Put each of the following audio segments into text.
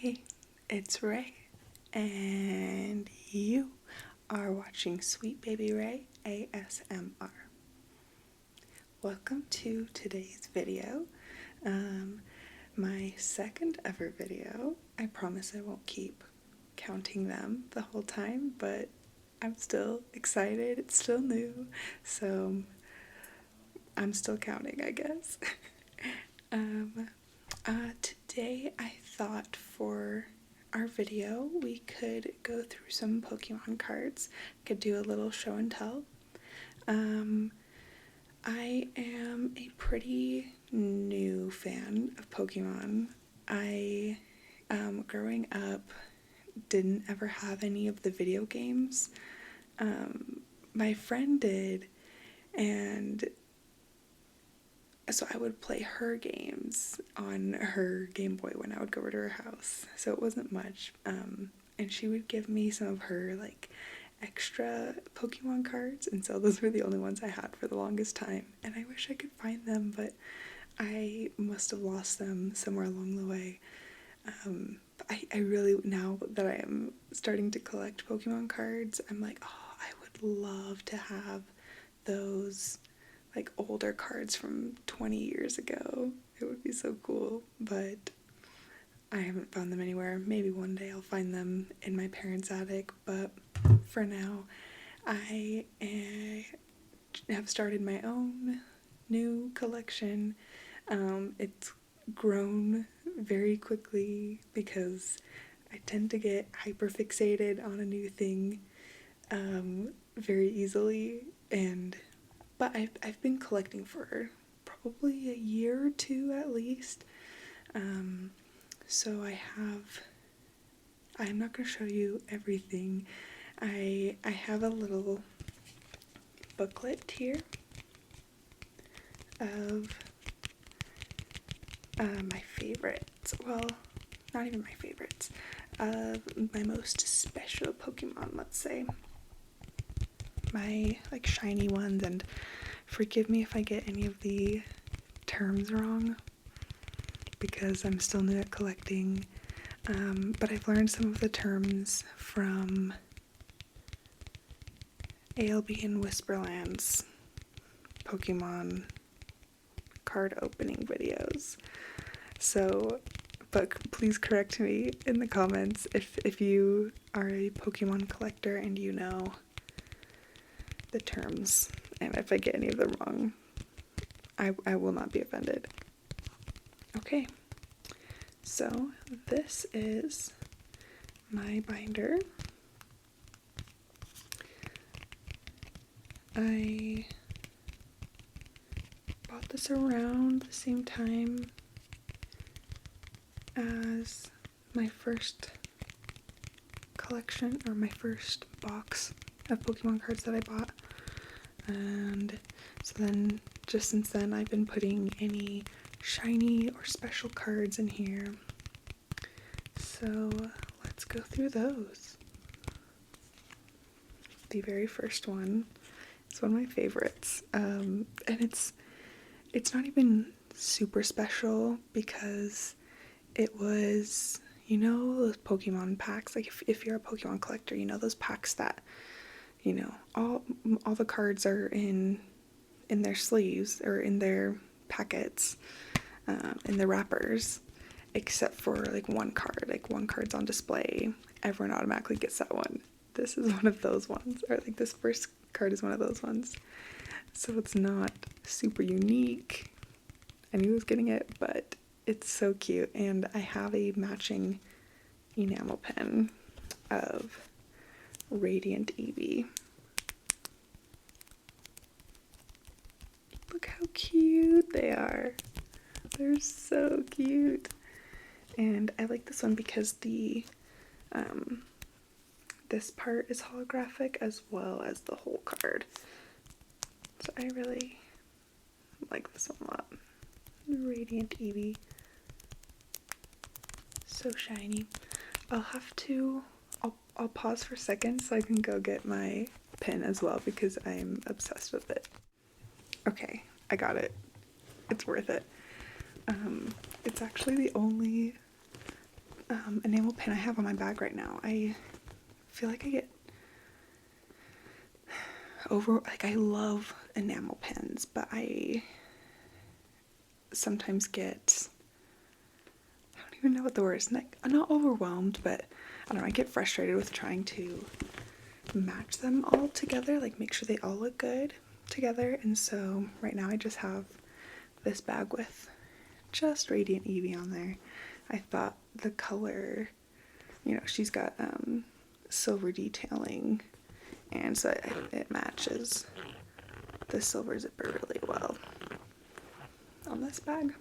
Hey, it's Ray, and you are watching Sweet Baby Ray ASMR. Welcome to today's video, my second ever video. I promise I won't keep counting them the whole time, but I'm still excited. It's still new, so I'm still counting, I guess. Today I thought for our video we could go through some Pokemon cards, could do a little show and tell. I am a pretty new fan of Pokemon. I, growing up, didn't ever have any of the video games. My friend did, and so I would play her games on her Game Boy when I would go over to her house. So it wasn't much. And she would give me some of her like extra Pokemon cards, and so those were the only ones I had for the longest time. And I wish I could find them, but I must have lost them somewhere along the way. I really, now that I am starting to collect Pokemon cards, I'm like, oh, I would love to have those like older cards from 20 years ago. It would be so cool, but I haven't found them anywhere. Maybe one day I'll find them in my parents' attic, but for now I have started my own new collection. It's grown very quickly because I tend to get hyper fixated on a new thing very easily, but I've been collecting for probably a year or two at least. So I'm not going to show you everything. I have a little booklet here of my favorites. Well, not even my favorites. My most special Pokemon, let's say. My like shiny ones, and forgive me if I get any of the terms wrong because I'm still new at collecting, but I've learned some of the terms from ALB and Whisperland's Pokemon card opening videos. So, but please correct me in the comments if you are a Pokemon collector and you know the terms, and if I get any of them wrong, I will not be offended. Okay, so this is my binder. I bought this around the same time as my first collection, or my first box of Pokemon cards that I bought. And so then, just since then, I've been putting any shiny or special cards in here. So let's go through those. The very first one is one of my favorites, and it's not even super special because it was, you know, those Pokemon packs. Like if you're a Pokemon collector, you know those packs that, you know, all the cards are in their sleeves or in their packets, in the wrappers, except for like one card. Like one card's on display, everyone automatically gets that one. This is one of those ones, or like this first card is one of those ones. So it's not super unique. I knew I was getting it, but it's so cute, and I have a matching enamel pen of Radiant Eevee. Look how cute they are. They're so cute. And I like this one because the this part is holographic as well as the whole card. So I really like this one a lot. Radiant Eevee. So shiny. I'll pause for a second so I can go get my pen as well because I'm obsessed with it. Okay, I got it. It's worth it. It's actually the only enamel pin I have on my bag right now. I feel like I get I love enamel pins, but I sometimes get, I don't even know what the word is, I'm not overwhelmed, but I don't know, I get frustrated with trying to match them all together, like make sure they all look good together. And so right now I just have this bag with just Radiant Evie on there. I thought the color, you know, she's got silver detailing, and so it matches the silver zipper really well on this bag.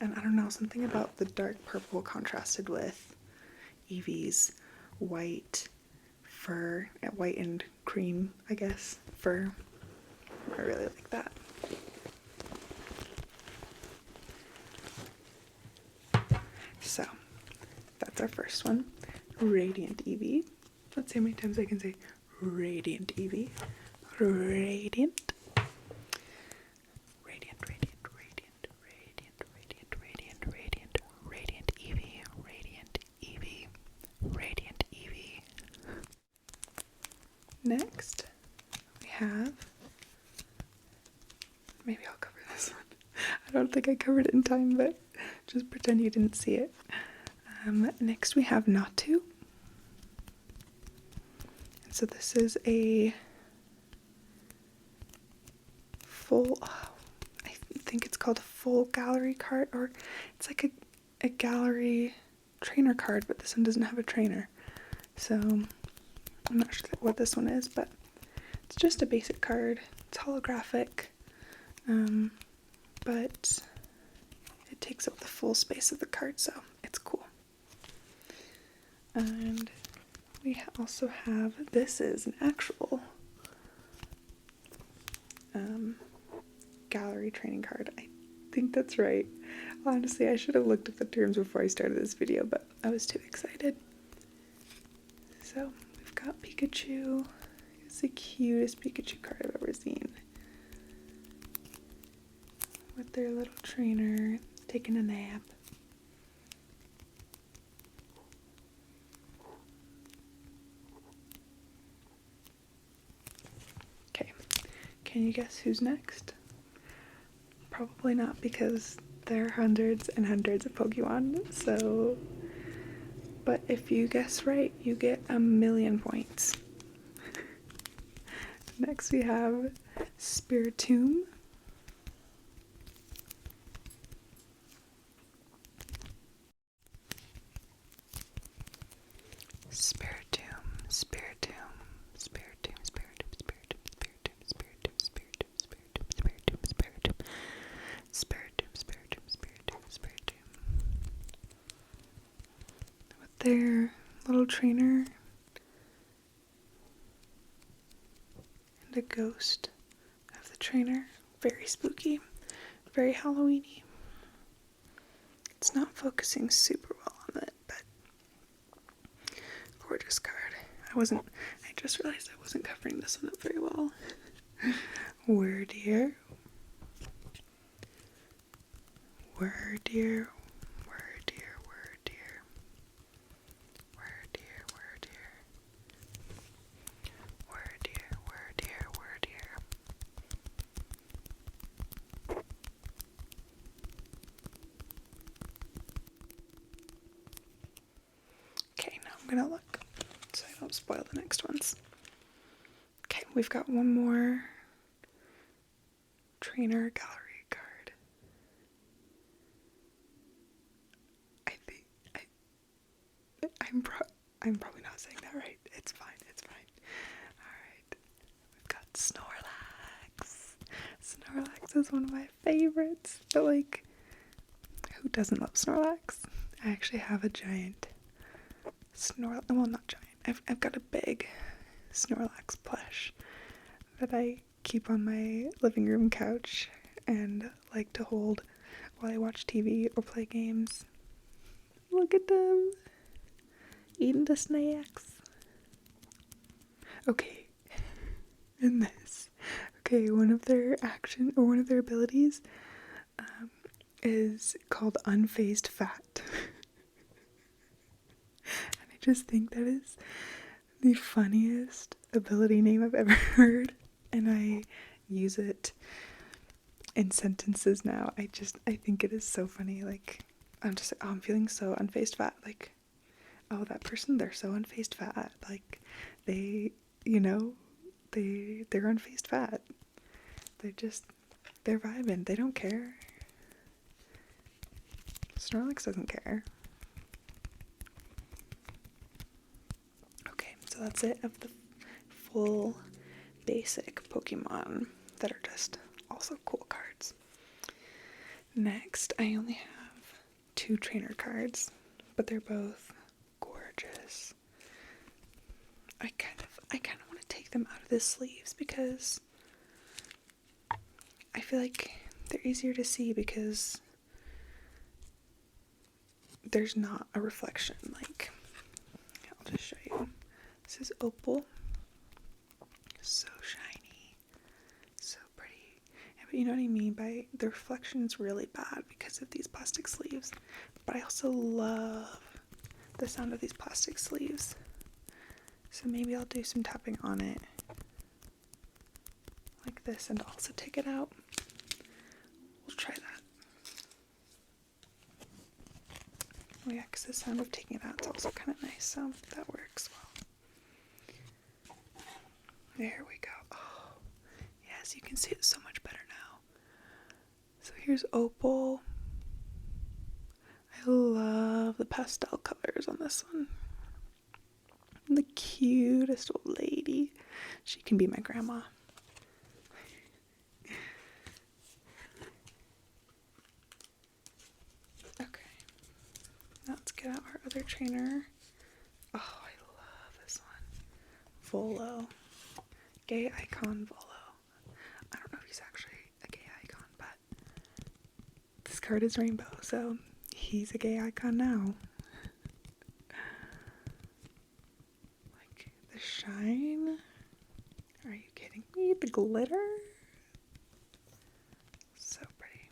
And I don't know, something about the dark purple contrasted with Evie's white fur, white and cream, I guess, fur. I really like that. So that's our first one, Radiant Evie. Let's see how many times I can say Radiant Evie. Radiant. Radiant, radiant, radiant, radiant, radiant, radiant, radiant, radiant Evie, radiant Evie, radiant Evie. Next, we have, maybe I'll cover this one. I don't think I covered it in time, but just pretend you didn't see it. Next we have Natu. So this is a full, I think it's called a full gallery card, or it's like a gallery trainer card, but this one doesn't have a trainer. So I'm not sure what this one is, but it's just a basic card. It's holographic, but it takes up the full space of the card, so it's cool. And we also have, this is an actual gallery training card. I think that's right. Honestly, I should have looked at the terms before I started this video, but I was too excited. So we've got Pikachu. It's the cutest Pikachu card I've ever seen. With their little trainer taking a nap. Okay, can you guess who's next? Probably not, because there are hundreds and hundreds of Pokemon, so, but if you guess right, you get 1,000,000 points. Next we have Spiritomb. Spiritomb, Spiritomb, Spiritomb, Spiritomb, Spiritomb, Spiritomb, Spiritomb, Spiritomb, Spiritomb, Spiritomb, Spiritomb, Spiritomb, Spiritomb, Spiritomb. With their little trainer and a ghost of the trainer. Very spooky, very Halloween-y. It's not focusing super well on it, but gorgeous card. I just realized I wasn't covering this one up very well. Wordier. Wordier. Wordier. Wordier. Wordier. Wordier. Wordier. Wordier. Wordier. Okay, now I'm gonna look so I don't spoil the next ones. Okay, we've got one more trainer gallery card. I'm probably not saying that right. It's fine, it's fine. Alright, we've got Snorlax. Snorlax is one of my favorites, but like, who doesn't love Snorlax? I actually have a giant Snorlax, well, not giant, I've got a big Snorlax plush that I keep on my living room couch and like to hold while I watch TV or play games. Look at them eating the snacks. Okay, and this. Okay, one of their abilities is called Unfazed Fat. just think that is the funniest ability name I've ever heard, and I use it in sentences now. I think it is so funny. Like, I'm just like, oh, I'm feeling so unfazed fat. Like, oh, that person, they're so unfazed fat. Like, they're unfazed fat. They're vibing. They don't care. Snorlax doesn't care. Okay, so that's it of the full basic Pokemon that are just also cool cards. Next, I only have 2 trainer cards, but they're both gorgeous. I kind of want to take them out of the sleeves because I feel like they're easier to see because there's not a reflection. Like, I'll just show you. This is Opal. So shiny. So pretty. Yeah, but you know what I mean by the reflection is really bad because of these plastic sleeves. But I also love the sound of these plastic sleeves. So maybe I'll do some tapping on it like this and also take it out. We'll try that. Oh yeah, because the sound of taking it out is also kind of nice, so that works well. There we go. Oh, yes, you can see it so much better now. So here's Opal. I love the pastel colors on this one. The cutest old lady. She can be my grandma. Okay. Now let's get out our other trainer. Oh, I love this one. Volo. Gay icon Volo. I don't know if he's actually a gay icon, but this card is rainbow, so he's a gay icon now. Like, the shine? Are you kidding me? The glitter? So pretty.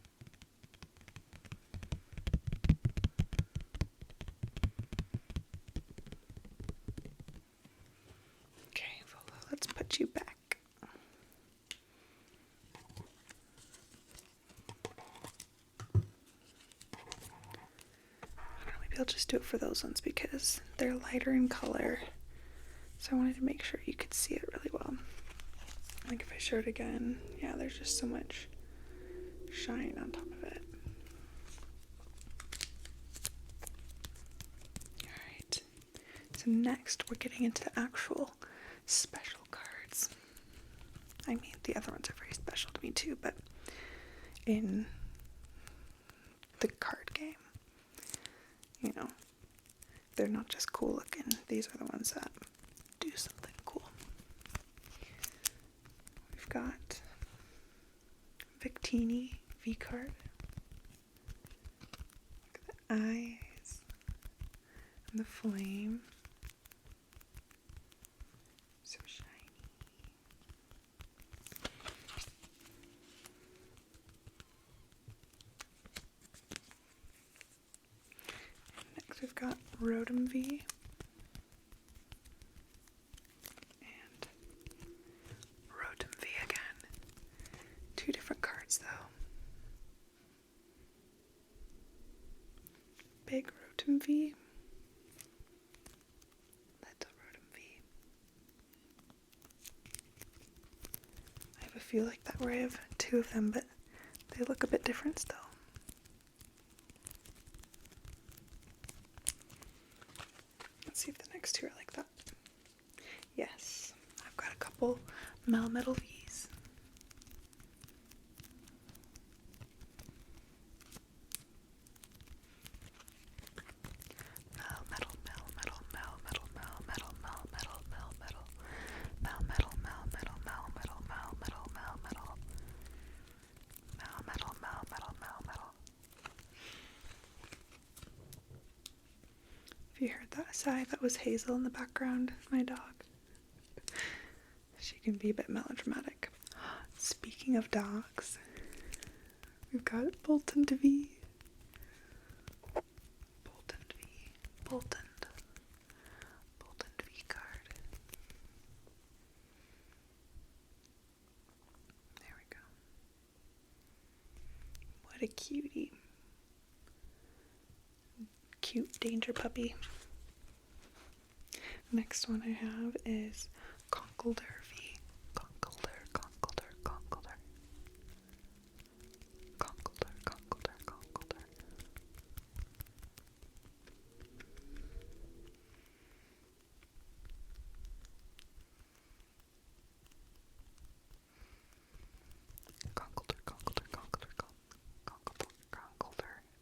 Okay, Volo, let's put you back. Maybe I'll just do it for those ones because they're lighter in color. So I wanted to make sure you could see it really well. Like if I show it again, yeah, there's just so much shine on top of it. Alright, so next we're getting into the actual special cards. I mean, the other ones are very special to me too, but in the card game, you know, they're not just cool looking. These are the ones that do something cool. We've got Victini V-card. Look at the eyes and the flame. So shiny. Next we've got Rotom V. And Rotom V again. 2 different cards though. Big Rotom V. Little Rotom V. I have a feel like that where I have 2 of them, but they look a bit different still. Let's see if the next 2 are like that. Yes, I've got a couple Melmetal Vs. If you heard that sigh, that was Hazel in the background, my dog. She can be a bit melodramatic. Speaking of dogs, we've got Bolton V. Bolton V. Bolton. What a cutie. Cute danger puppy. Next one I have is Conkeldurr V. Conkeldurr. Conkeldurr.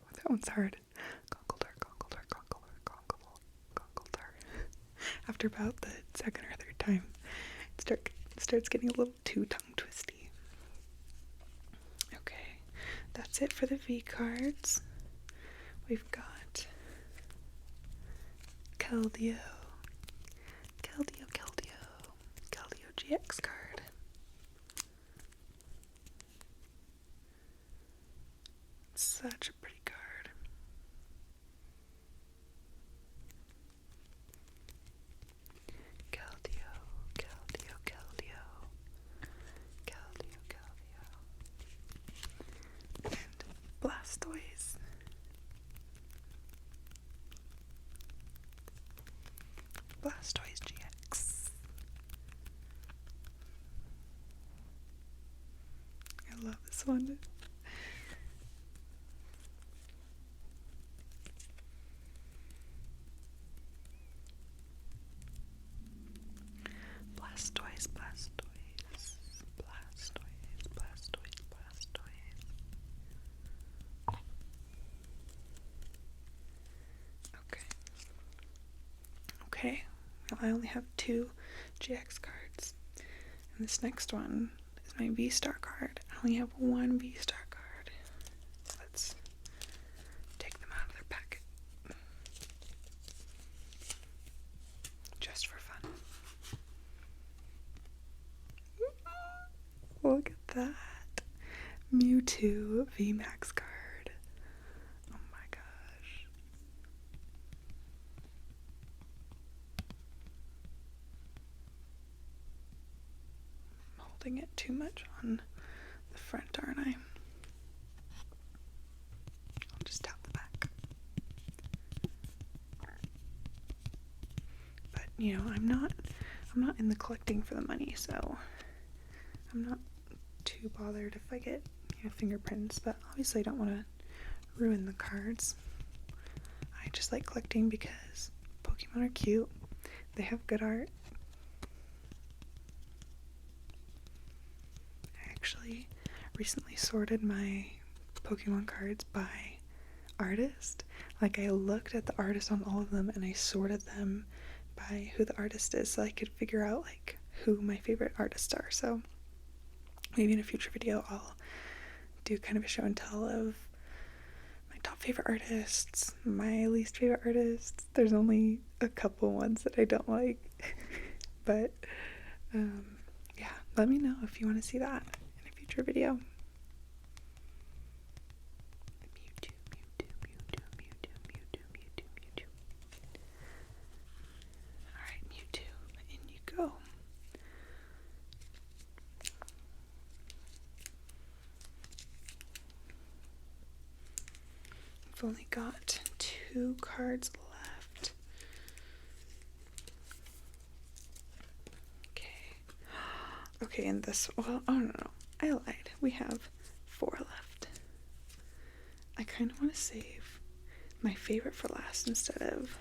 Oh, that one's hard. Conkeldurr. After about the second or third time, it starts getting a little too tongue twisty. Okay, that's it for the V cards. We've got Keldeo GX card. Such a pretty card. Keldeo. And Blastoise. Blastoise GX. I love this one. Blastoise. Okay. Well, I only have 2 GX cards. And this next one is my V-Star card. I only have 1 V-Star card. Let's take them out of their packet. Just for fun. Look at that. Mewtwo VMAX card. Oh my gosh. I'm holding it too much on the front, aren't I? I'll just tap the back. But, you know, I'm not in the collecting for the money, so I'm not too bothered if I get, you know, fingerprints, but obviously I don't want to ruin the cards. I just like collecting because Pokemon are cute. They have good art. I actually recently sorted my Pokemon cards by artist. Like, I looked at the artist on all of them and I sorted them by who the artist is so I could figure out like who my favorite artists are. So maybe in a future video I'll do kind of a show and tell of my top favorite artists, my least favorite artists. There's only a couple ones that I don't like. But yeah, let me know if you want to see that in a future video. Mewtwo. Alright, Mewtwo, in you go. I've only got 2 cards left. Okay, and this, well, oh no, I lied. We have 4 left. I kind of want to save my favorite for last instead of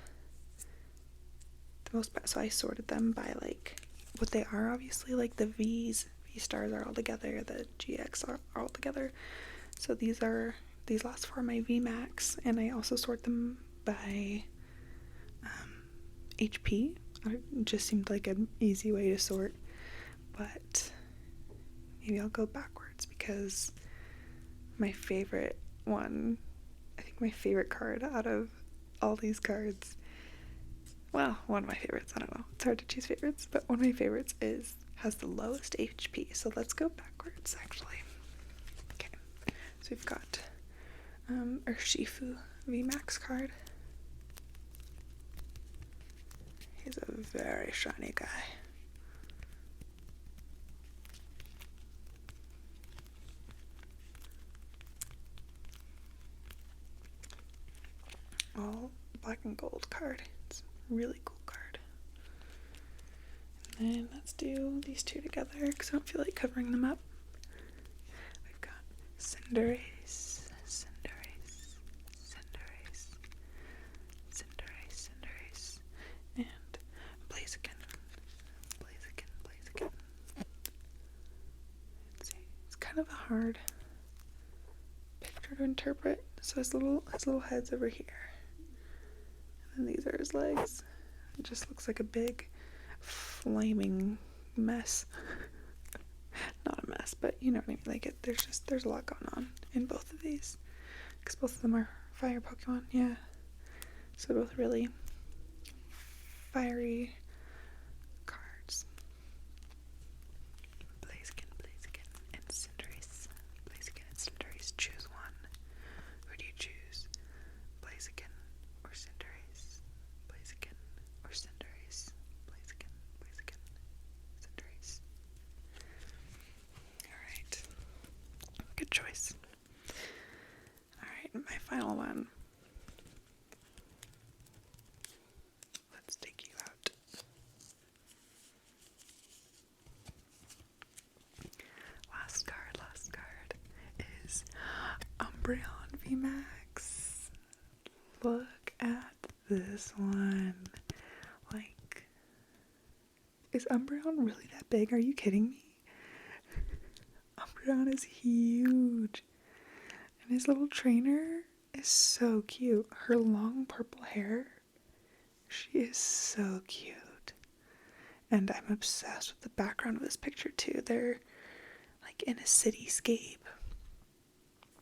the most, so I sorted them by like what they are, obviously, like the V-stars are all together, the GX are all together. So these last 4 are my VMAX, and I also sort them by HP. It just seemed like an easy way to sort, but maybe I'll go backwards because my favorite one, I think my favorite card out of all these cards, well, one of my favorites, I don't know, it's hard to choose favorites, but one of my favorites has the lowest HP, so let's go backwards actually. Okay, so we've got Urshifu VMAX card. He's a very shiny guy. black and gold card. It's a really cool card. And then let's do these two together because I don't feel like covering them up. We've got Cinderace, Cinderace, Cinderace, Cinderace, Cinderace, and Blaziken, Blaziken, Blaziken. Let's see, it's kind of a hard picture to interpret. So his little head's over here, and then these are his legs. It just looks like a big flaming mess. Not a mess, but you know what I mean. Like there's a lot going on in both of these, because both of them are fire Pokemon. Yeah, so both really fiery cards. Blaziken, Blaziken, and Cinderace. Blaziken and Cinderace. Choose one. Who do you choose? Blaziken or Cinderace? Blaziken or Cinderace? Blaziken, Blaziken, Cinderace. Alright. Good choice. Alright, my final one. Let's take you out. Last card is Umbreon VMAX. Look at this one. Like, is Umbreon really that big? Are you kidding me? Umbreon is huge. And his little trainer is so cute. Her long purple hair, she is so cute. And I'm obsessed with the background of this picture too. They're like in a cityscape.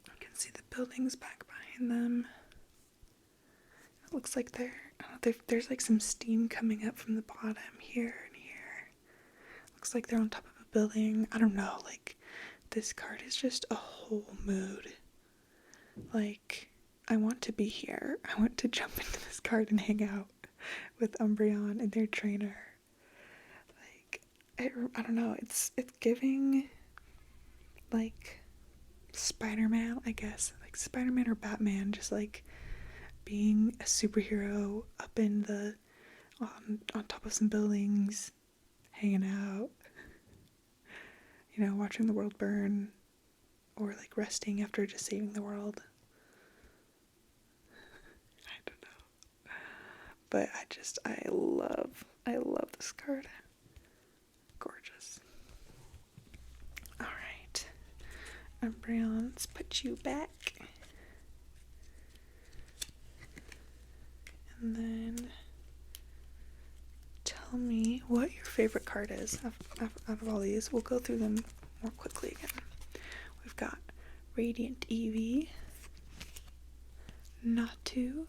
You can see the buildings back behind them. It looks like there's like some steam coming up from the bottom here and here. Looks like they're on top of a building. I don't know, like this card is just a whole mood. Like, I want to be here. I want to jump into this card and hang out with Umbreon and their trainer. Like, I don't know, it's giving like Spider-Man, I guess. Like Spider-Man or Batman, just like being a superhero up in the on top of some buildings, hanging out, you know, watching the world burn, or like resting after just saving the world. I don't know, but I love this card. Gorgeous. All right, Umbreon, let's put you back. And then tell me what your favorite card is out of all these. We'll go through them more quickly again. We've got Radiant Eevee, Natu,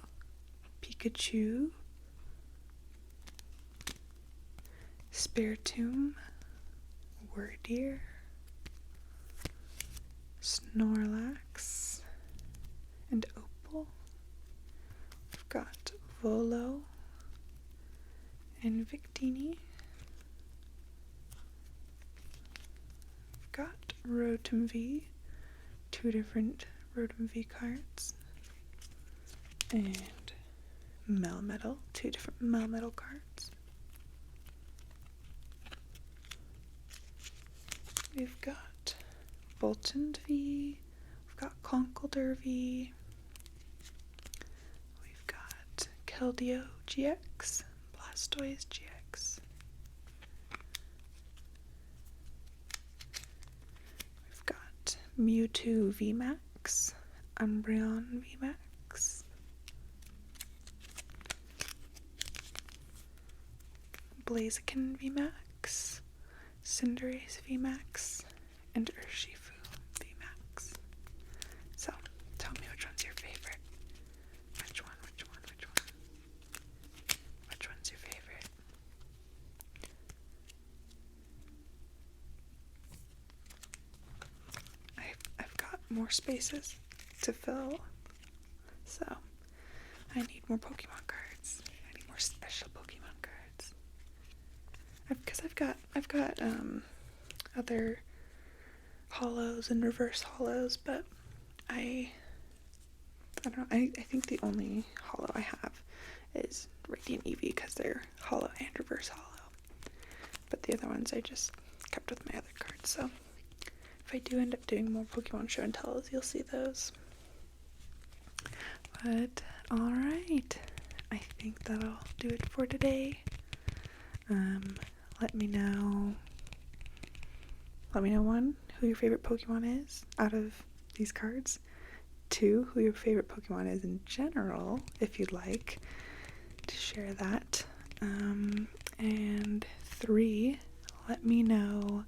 Pikachu, Spiritomb, Wordeer, Snorlax, and Opal. We've got Volo and Victini. We've got Rotom V, two different Rotom V cards, and Melmetal, two different Melmetal cards. We've got Boltund V, we've got Conkeldurr V, we've got Keldeo GX, Blastoise GX. We've got Mewtwo VMAX, Umbreon VMAX, Blaziken VMAX, Cinderace VMAX, and Urshifu VMAX. So, tell me which one's your favorite. Which one? Which one's your favorite? I've got more spaces to fill, so I need more Pokemon cards. I need more special Pokemon cards. Because I've got other hollows and reverse hollows, but I don't know, I think the only hollow I have is Radiant Eevee because they're hollow and reverse hollow. But the other ones I just kept with my other cards, so if I do end up doing more Pokemon Show and Tells, you'll see those. But alright, I think that'll do it for today. Let me know, one, who your favorite Pokemon is out of these cards. 2, who your favorite Pokemon is in general, if you'd like to share that. And 3, let me know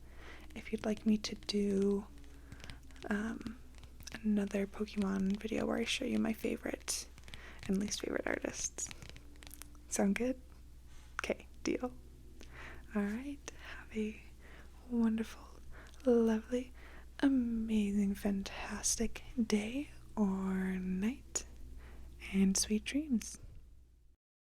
if you'd like me to do another Pokemon video where I show you my favorite and least favorite artists. Sound good? Okay, deal. Alright, have a wonderful, lovely, amazing, fantastic day or night, and sweet dreams.